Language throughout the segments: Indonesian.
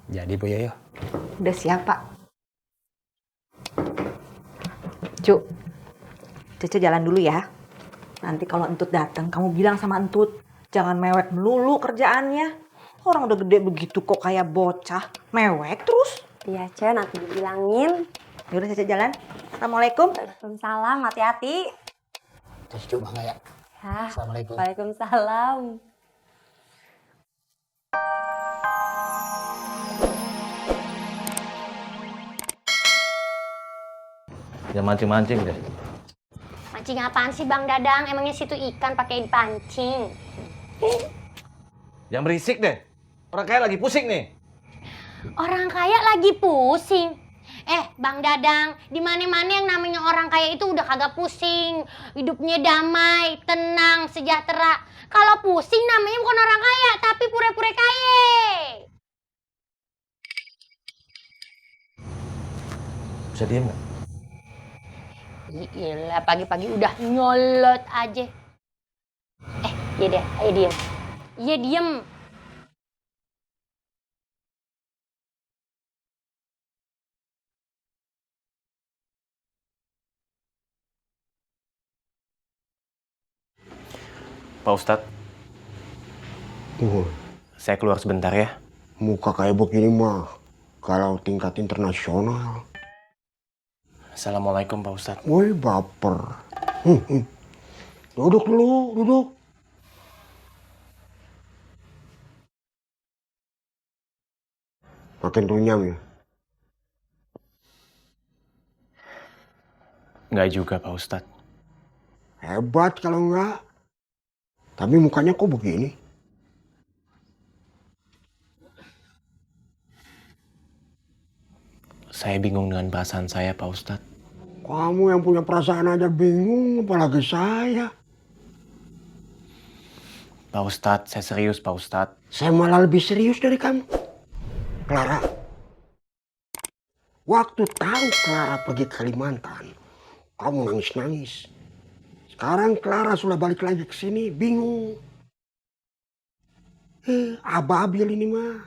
Jadi Bu Yoyo. Udah siap, Pak. Cuk, Cece jalan dulu ya. Nanti kalau Entut datang, kamu bilang sama Entut, jangan mewek melulu kerjaannya. Orang udah gede begitu kok kayak bocah, mewek terus. Iya, Ce, nanti dibilangin. Yaudah Cece jalan. Assalamualaikum. Waalaikumsalam, hati-hati. Terus coba nggak ya? Ya, Assalamualaikum. Waalaikumsalam. Jangan mancing-mancing deh. Mancing apaan sih Bang Dadang? Emangnya situ ikan pakai dipancing? Jangan berisik deh. Orang kaya lagi pusing nih. Orang kaya lagi pusing. Bang Dadang, di mana-mana yang namanya orang kaya itu udah kagak pusing. Hidupnya damai, tenang, sejahtera. Kalau pusing namanya bukan orang kaya, tapi pura-pura kaya. Bisa diem nggak? Iyalah, pagi-pagi udah nyolot aja. Iya deh, ayo diem. Iya diem. Pak Ustadz, saya keluar sebentar ya. Muka kayak begini mah, kalau tingkat internasional. Assalamualaikum Pak Ustadz. Woi baper. Duduk dulu, duduk. Makin runyam ya? Nggak juga Pak Ustadz. Hebat kalau enggak. Tapi mukanya kok begini? Saya bingung dengan perasaan saya Pak Ustadz. Kamu yang punya perasaan aja bingung, apalagi saya. Pak Ustadz, saya serius Pak Ustadz. Saya malah lebih serius dari kamu. Clara. Waktu tahu Clara pergi ke Kalimantan, kamu nangis-nangis. Sekarang Clara sudah balik lagi ke sini, bingung. Ababil ini mah.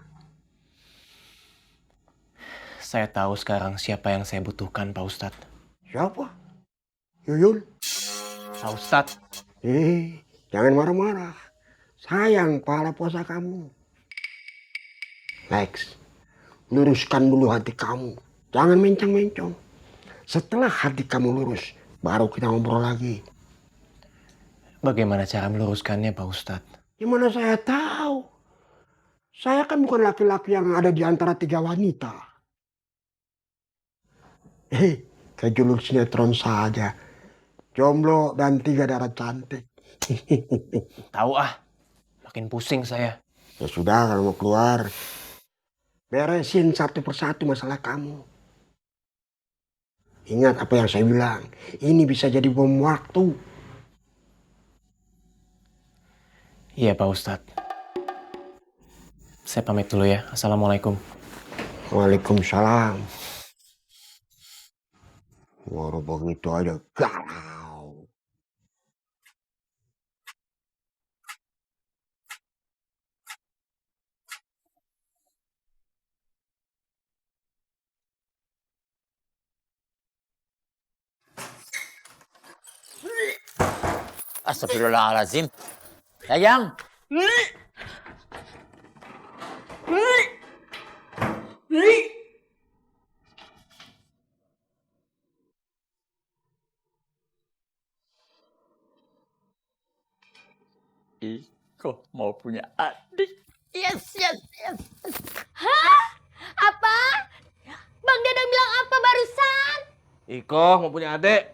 Saya tahu sekarang siapa yang saya butuhkan Pak Ustadz. Siapa? Yuyul? Pak Ustadz. Jangan marah-marah. Sayang pahala puasa kamu. Lex, luruskan dulu hati kamu. Jangan mencong-mencong. Setelah hati kamu lurus, baru kita ngobrol lagi. Bagaimana cara meluruskannya Pak Ustadz? Gimana saya tahu? Saya kan bukan laki-laki yang ada di antara 3 wanita. Kayak judul sinetron saja. Jomblo dan 3 darah cantik. Tahu makin pusing saya. Ya sudah, kalau mau keluar, beresin satu persatu masalah kamu. Ingat apa yang saya bilang. Ini bisa jadi bom waktu. Iya Pak Ustadz. Saya pamit dulu ya. Assalamualaikum. Waalaikumsalam. Baru begitu aja galau. Astagfirullahaladzim. Sayang. Iko mau punya adik. Yes. Hah? Apa? Bang Dadang bilang apa barusan? Iko mau punya adik.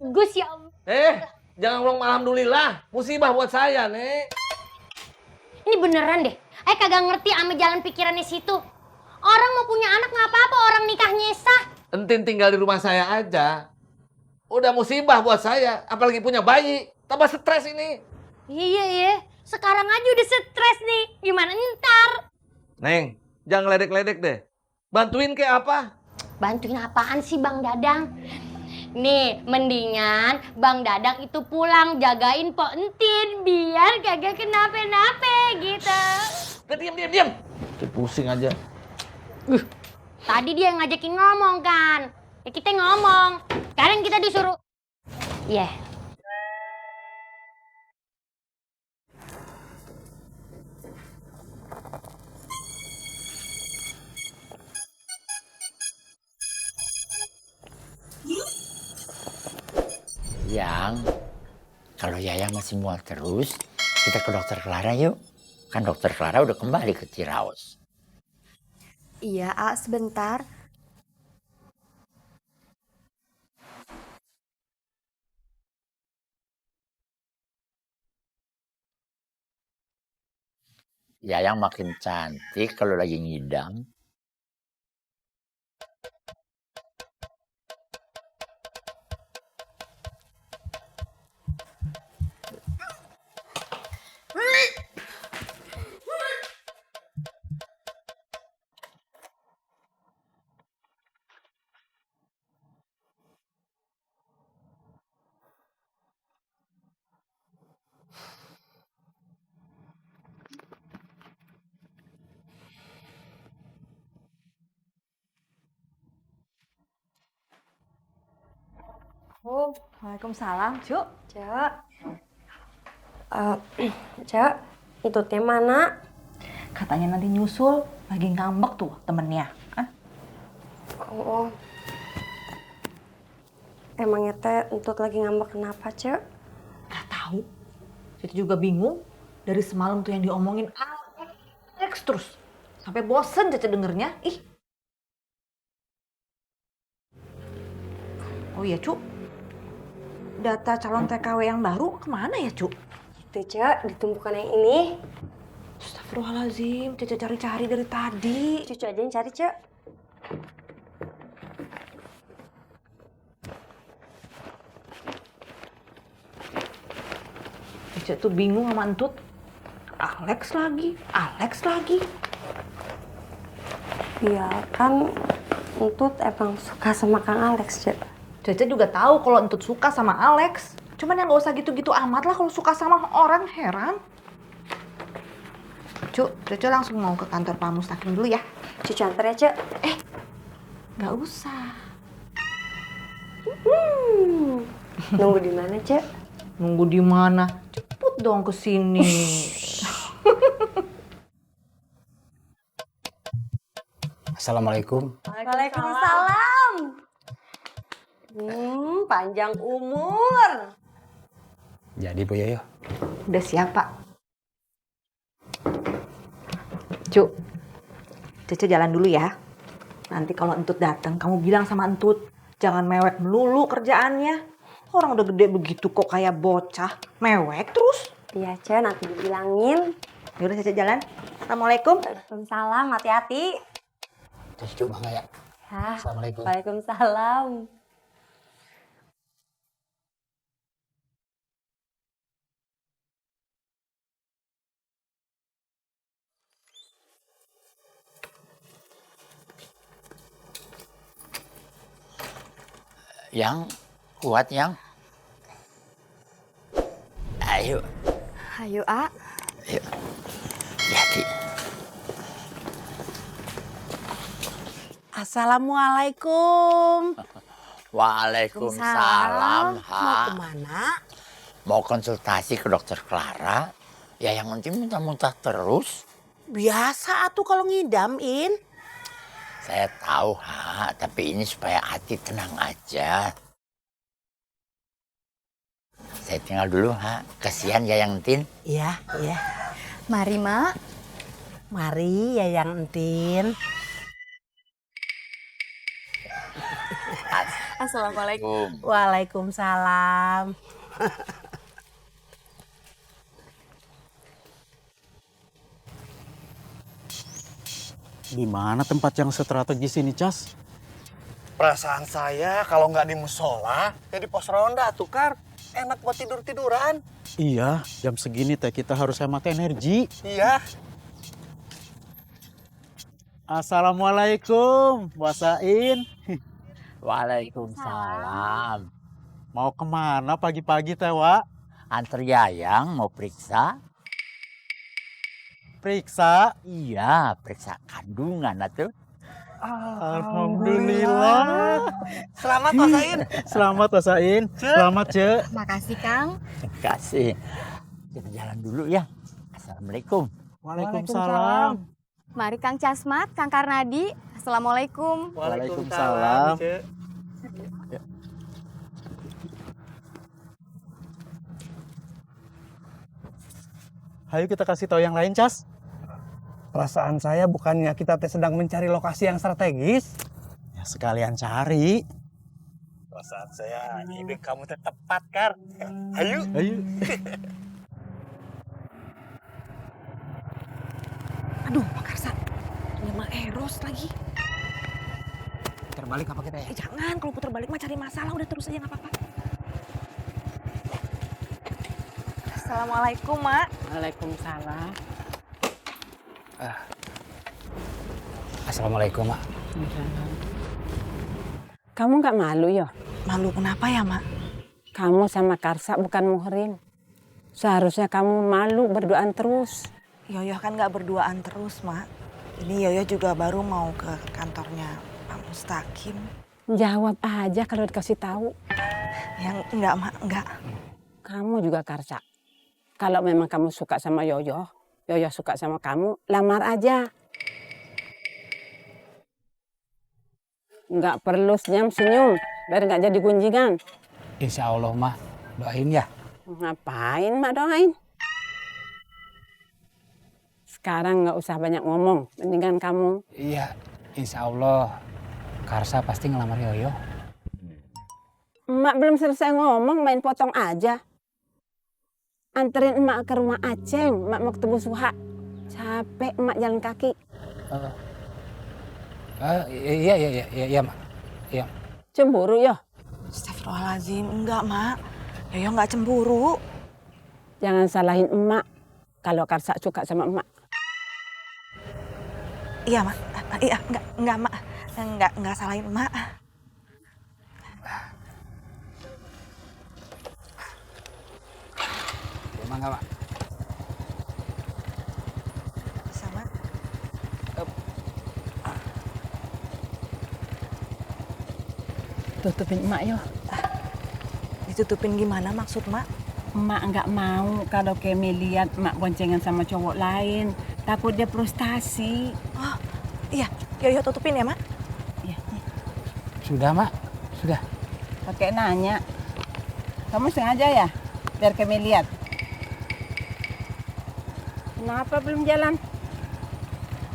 Gus ya Allah. Jangan ngomong alhamdulillah. Musibah buat saya, Nek. Ini beneran deh. Kagak ngerti sama jalan pikirannya situ. Orang mau punya anak nggak apa-apa, orang nikahnya sah. Entin tinggal di rumah saya aja. Udah musibah buat saya. Apalagi punya bayi. Tambah stres ini. Iya. Sekarang aja udah stres nih. Gimana ntar? Neng, jangan ngeledek-ledek deh. Bantuin kayak apa? Bantuin apaan sih Bang Dadang? Nih, mendingan Bang Dadang itu pulang jagain Pok Entin biar kagak kenapa-napa gitu. Udah diam. Pusing aja. Tadi dia yang ngajakin ngomong kan. Ya kita ngomong. Sekarang kita disuruh. Iya. Yang, kalau Yayang masih mual terus, kita ke dokter Clara yuk. Kan dokter Clara udah kembali ke Ciraos. Iya, A, sebentar. Yayang makin cantik kalau lagi ngidam. Oh, waalaikumsalam, Cuk. Cek. Cek, entutnya mana? Katanya nanti nyusul, lagi ngambek tuh temennya. Hah? Oh. Emangnya teh entut lagi ngambek kenapa, Cek? Gak tahu. Cece juga bingung. Dari semalam tuh yang diomongin Alex terus. Sampai bosen Cece dengernya. Ih. Oh iya, Cuk. Data calon TKW yang baru kemana ya, Cuk? Itu, Cek, ditumpukan yang ini. Astagfirullahaladzim, Cece cari-cari dari tadi. Cucu aja yang cari, Cek. Cece tuh bingung sama Entut. Alex lagi. Iya, kan entut emang suka sama Kang Alex, Cek. Cece juga tahu kalau Entut suka sama Alex. Cuman yang gak usah gitu-gitu amat lah kalau suka sama orang, heran. Cuk, Cece langsung mau ke kantor Pak Mustaqim dulu ya. Cucu antar ya, Cek. Gak usah. Nunggu di mana, Cek? Nunggu di mana? Cepet dong ke sini. Assalamualaikum. Waalaikumsalam. Panjang umur. Jadi Bu Yoyo, Udah siap, Pak. Cuk, Cece jalan dulu ya. Nanti kalau Entut datang, kamu bilang sama Entut, jangan mewek melulu kerjaannya. Orang udah gede begitu kok kayak bocah, mewek terus. Iya, Cek, nanti dibilangin. Yaudah Cece jalan. Assalamualaikum. Waalaikumsalam, hati-hati. cucu bangga ya. Hah, Assalamualaikum. Waalaikumsalam. Yang, kuat yang. Ayo, Ayo, A. ayo. Hati. Assalamualaikum. Waalaikumsalam, Mau Ha. kemana? Mau konsultasi ke dokter Clara? Ya yang nanti muntah-muntah terus. Biasa atuh kalau ngidam, In. Saya tahu, Ha, tapi ini supaya hati tenang aja. Saya tinggal dulu, Ha. Kasihan ya yang Tin. Iya, iya. Mari, Mak. Mari ya yang Entin. Assalamualaikum. Waalaikumsalam. Di mana tempat yang strategis ini, Cas? Perasaan saya kalau nggak di musola, ya di pos ronda tuh, Kar. Enak buat tidur-tiduran. Iya, jam segini teh kita harus hemat energi. Iya. Assalamualaikum, Wasain. Waalaikumsalam. Mau kemana pagi-pagi teh, Wak? Antar Yayang mau periksa? Periksa? Iya, periksa kandungan atuh. Alhamdulillah. Selamat Pak Sain. Selamat Pak Sain. Selamat, Cek. Makasih, Kang. Kasih. Kita jalan dulu ya. Assalamualaikum. Waalaikumsalam. Mari Kang Casmat, Kang Karnadi. Assalamualaikum. Waalaikumsalam. Cek. Ayo kita kasih tahu yang lain, Cas. Perasaan saya bukannya kita sedang mencari lokasi yang strategis. Ya sekalian cari. Perasaan saya ide kamu tepat, Kar. Ayo. Ayo. Aduh, Pak Karsa. Ini mah Eros lagi. Terbalik apa kita ya? Jangan, kalau putar balik mah cari masalah. Udah terus aja nggak apa-apa. Assalamualaikum, Mak. Waalaikumsalam. Assalamualaikum, Mak. Kamu nggak malu ya? Malu kenapa ya, Mak? Kamu sama Karsa bukan muhrim. Seharusnya kamu malu berduaan terus. Yoyo kan nggak berduaan terus, Mak. Ini Yoyo juga baru mau ke kantornya Pak Mustaqim. Jawab aja kalau dikasih tahu. Yang enggak, Mak, enggak. Kamu juga Karsa. Kalau memang kamu suka sama Yoyo, Yoyo suka sama kamu, lamar aja. Nggak perlu senyum-senyum, biar nggak jadi gunjingan. Insya Allah, Mah. Doain ya. Ngapain Mak doain? Sekarang nggak usah banyak ngomong, mendingan kamu. Iya, insya Allah. Karsa pasti ngelamar Yoyo. Emak belum selesai ngomong, main potong aja. Anterin emak ke rumah Aceng, emak mau ketemu Suha. Capek emak jalan kaki. Iya, Mak. Iya. Cemburu ya? Astagfirullahaladzim, enggak, Mak. Yoyo nggak cemburu. Jangan salahin emak kalau Karsa suka sama emak. Iya, Mak. Iya, enggak, Mak. Enggak salahin emak. Emang nggak, Mak? Bisa, Mak. Tutupin emak yo. Ditutupin gimana maksud, Mak? Emak nggak mau kalau Kemi lihat emak boncengan sama cowok lain. Takut dia frustasi. Oh, iya. Yoyo tutupin ya, Mak? Iya. Sudah, Mak. Sudah. Pakai nanya. Kamu sengaja ya? Biar Kemi lihat. Kenapa belum jalan?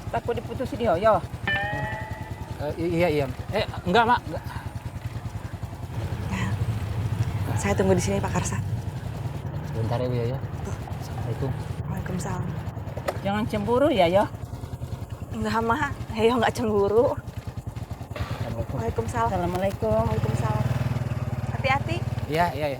Takut diputusin Yoyo. Iya. Enggak, Mak. Enggak. Saya tunggu di sini, Pak Karsa. Sebentar ya, Bu Yoyo. Assalamualaikum. Waalaikumsalam. Jangan cemburu ya, Yo. Enggak, Mak. Yoyo nggak cemburu. Assalamualaikum. Waalaikumsalam. Assalamualaikum. Waalaikumsalam. Hati-hati. Iya.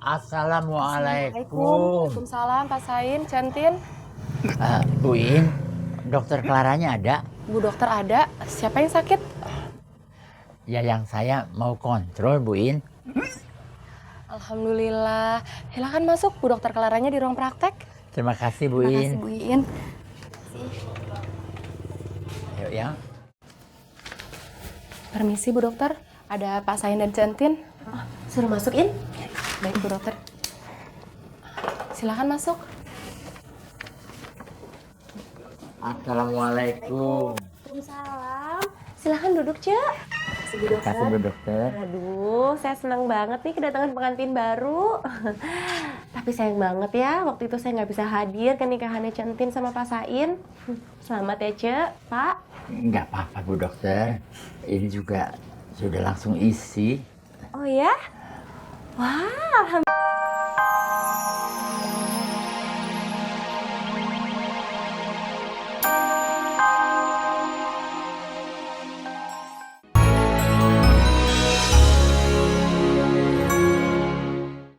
Assalamualaikum. Waalaikumsalam, Pak Sain, Centin. Bu In, dokter Claranya ada? Bu dokter ada. Siapa yang sakit? Ya yang saya mau kontrol, Bu In. Alhamdulillah. Silakan masuk, Bu dokter Claranya di ruang praktek. Terima kasih, Bu Terima In. kasih, Bu In. Yuk ya. Permisi, Bu dokter. Ada Pak Sain dan Centin. Suruh masukin. Baik, Bu dokter. Silakan masuk. Assalamualaikum. Waalaikumsalam. Silakan duduk, Cek. Bu dokter. Kasih Bu Dokter. Aduh, saya senang banget nih kedatangan pengantin baru. Tapi sayang banget ya, waktu itu saya nggak bisa hadir ke nikahannya Centin sama Pak Sain. Selamat ya, Cek, Pak. Nggak apa-apa, Bu Dokter. Ini juga sudah langsung isi. Oh ya? Wah, alhamdulillah.